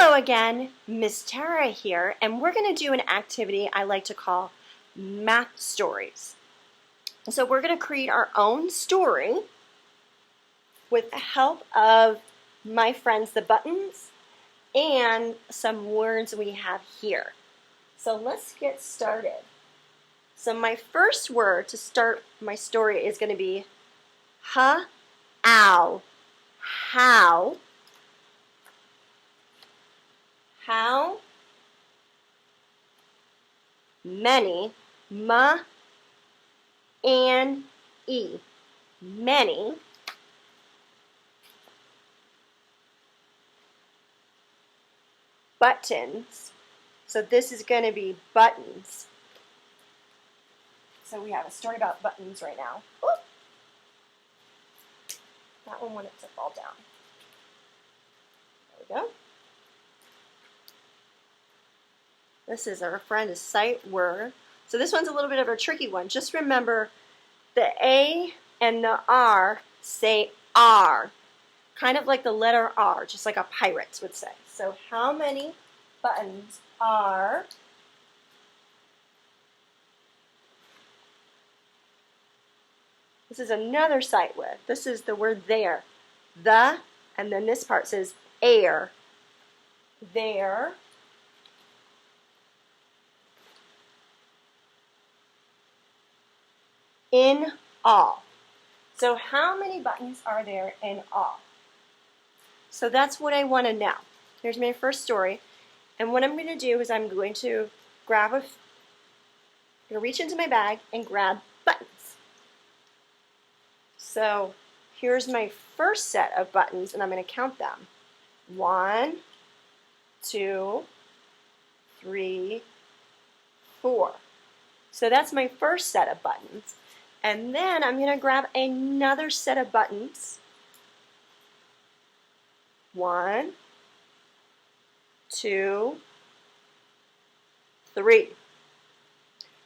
Hello again, Miss Tara here, and we're going to do an activity I like to call math stories. So we're going to create our own story with the help of my friends the buttons and some words we have here. So let's get started. So my first word to start my story is going to be ow. How many, ma and e, many buttons. So this is going to be buttons. So we have a story about buttons right now. Ooh. That one wanted to fall down. There we go. This is our friend's sight word. So this one's a little bit of a tricky one. Just remember the A and the R say R. Kind of like the letter R, just like a pirate would say. So how many buttons are this is another sight word. This is the word there. The, and then this part says air. There. In all. So how many buttons are there in all? So that's what I want to know. Here's my first story. And what I'm going to do is I'm going to reach into my bag and grab buttons. So here's my first set of buttons, and I'm going to count them. 1, 2, 3, 4. So that's my first set of buttons. And then I'm going to grab another set of buttons. 1, 2, 3.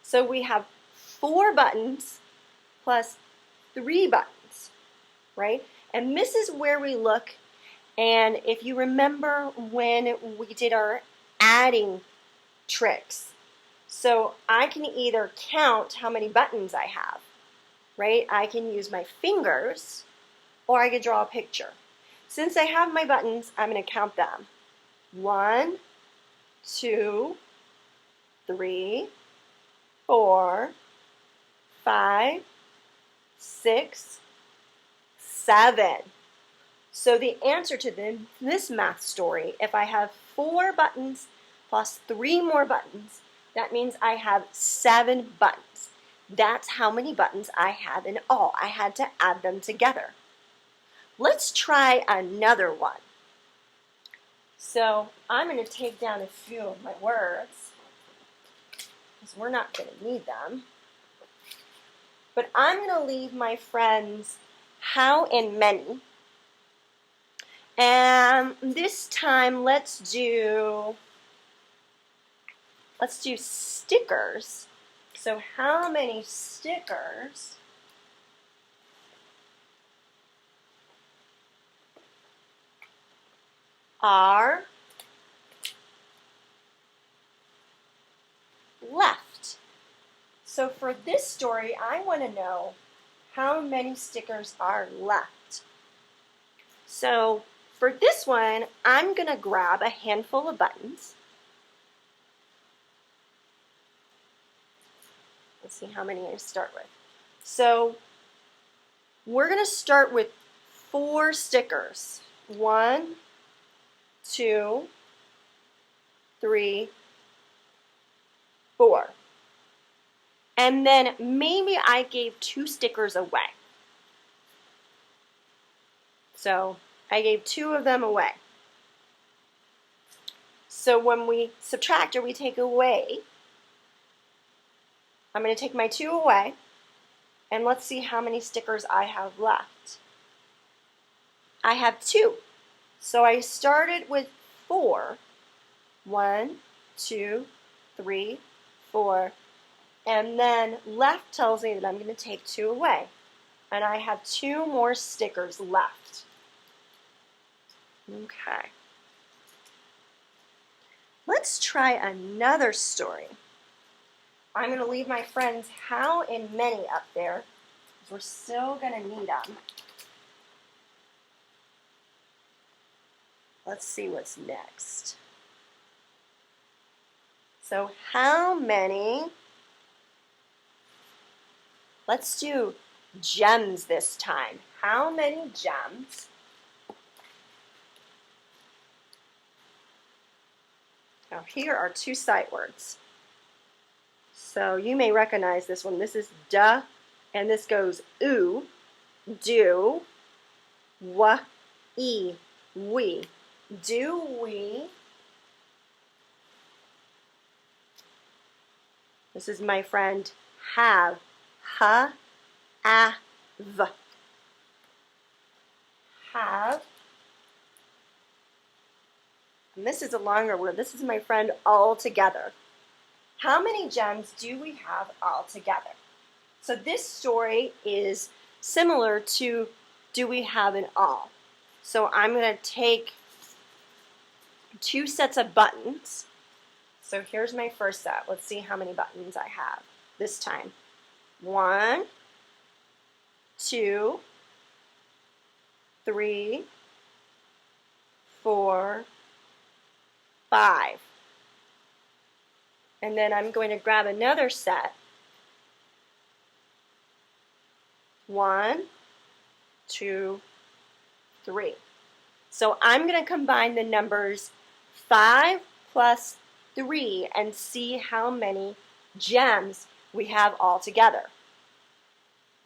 So we have 4 buttons plus 3 buttons, right? And this is where we look, and if you remember when we did our adding tricks, so I can either count how many buttons I have, right? I can use my fingers, or I can draw a picture. Since I have my buttons, I'm going to count them. 1, 2, 3, 4, 5, 6, 7. So the answer to this math story, if I have 4 buttons plus 3 more buttons, that means I have 7 buttons. That's how many buttons I have in all. I had to add them together. Let's try another one. So I'm going to take down a few of my words, because we're not going to need them. But I'm going to leave my friends how and many. And this time let's do stickers. So how many stickers are left? So for this story, I want to know how many stickers are left. So for this one, I'm going to grab a handful of buttons. Let's see how many I start with. So we're going to start with 4 stickers. 1, 2, 3, 4. And then maybe I gave 2 stickers away. So I gave 2 of them away. So when we subtract or we take away, I'm going to take my 2 away, and let's see how many stickers I have left. I have 2. So I started with 4. 1, 2, 3, 4. And then left tells me that I'm going to take 2 away. And I have 2 more stickers left. Okay. Let's try another story. I'm going to leave my friends how and many up there. We're still going to need them. Let's see what's next. So how many? Let's do gems this time. How many gems? Now here are two sight words. So you may recognize this one. This is duh, and this goes oo, do, wa, e, we. Do we? This is my friend have, ha, a, v. Have. And this is a longer word. This is my friend all together. How many gems do we have all together? So this story is similar to do we have an all? So I'm going to take two sets of buttons. So here's my first set. Let's see how many buttons I have this time. 1, 2, 3, 4, 5. And then I'm going to grab another set. 1, 2, 3. So I'm going to combine the numbers 5 plus 3 and see how many gems we have all together.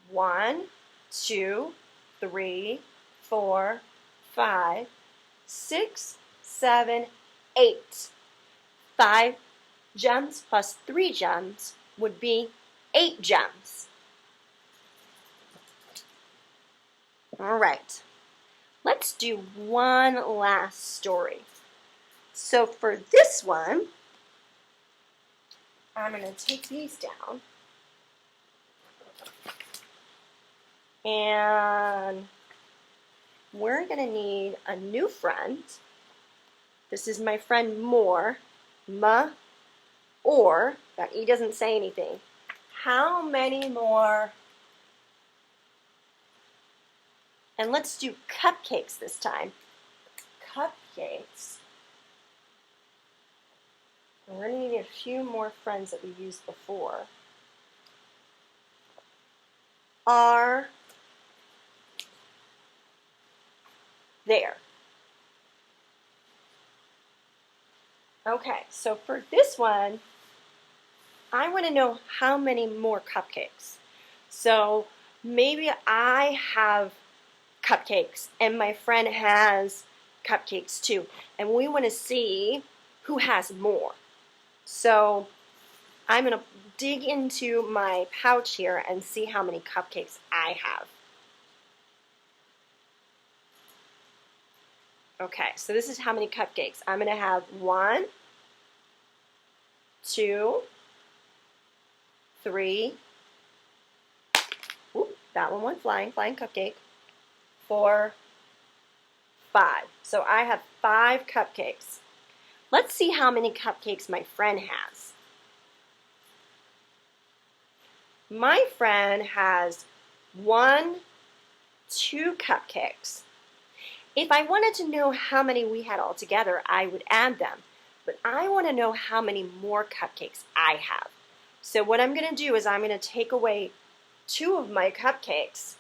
1, 2, 3, 4, 5, 6, 7, 8. 5 gems plus 3 gems would be 8 gems. All right, let's do one last story. So for this one, I'm going to take these down. And we're going to need a new friend. This is my friend more, ma, or, that E doesn't say anything. How many more? And let's do cupcakes this time. Cupcakes. And we're going to need a few more friends that we used before. Are there. Okay, so for this one, I want to know how many more cupcakes. So maybe I have cupcakes and my friend has cupcakes too, and we want to see who has more. So I'm going to dig into my pouch here and see how many cupcakes I have. Okay, so this is how many cupcakes. I'm going to have 1, 2, 3, whoop, that one went flying cupcake, 4, 5. So I have 5 cupcakes. Let's see how many cupcakes my friend has. My friend has 1, 2 cupcakes. If I wanted to know how many we had all together, I would add them. But I want to know how many more cupcakes I have. So what I'm going to do is I'm going to take away 2 of my cupcakes,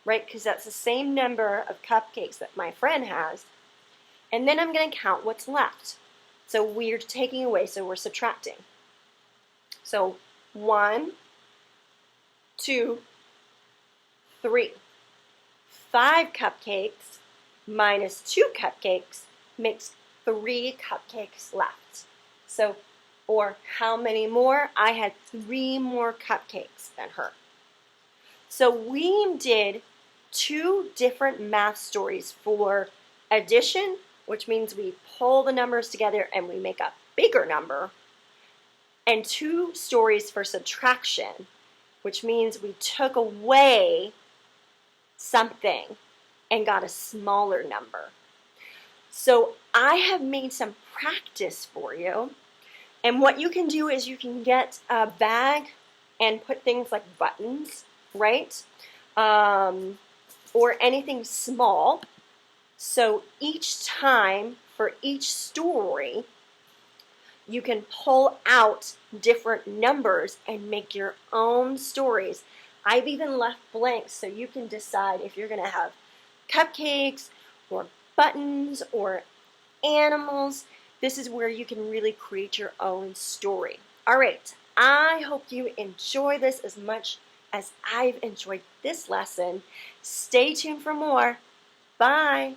right? Because that's the same number of cupcakes that my friend has. And then I'm going to count what's left. So we're taking away, so we're subtracting. So 1, 2, 3. 5 cupcakes minus 2 cupcakes makes 3 cupcakes left. So, or how many more? I had 3 more cupcakes than her. So we did 2 different math stories for addition, which means we pull the numbers together and we make a bigger number, and 2 stories for subtraction, which means we took away something and got a smaller number. So I have made some practice for you. And what you can do is you can get a bag and put things like buttons, right? Or anything small. So each time for each story, you can pull out different numbers and make your own stories. I've even left blanks so you can decide if you're going to have cupcakes or buttons or animals. This is where you can really create your own story. All right, I hope you enjoy this as much as I've enjoyed this lesson. Stay tuned for more. Bye.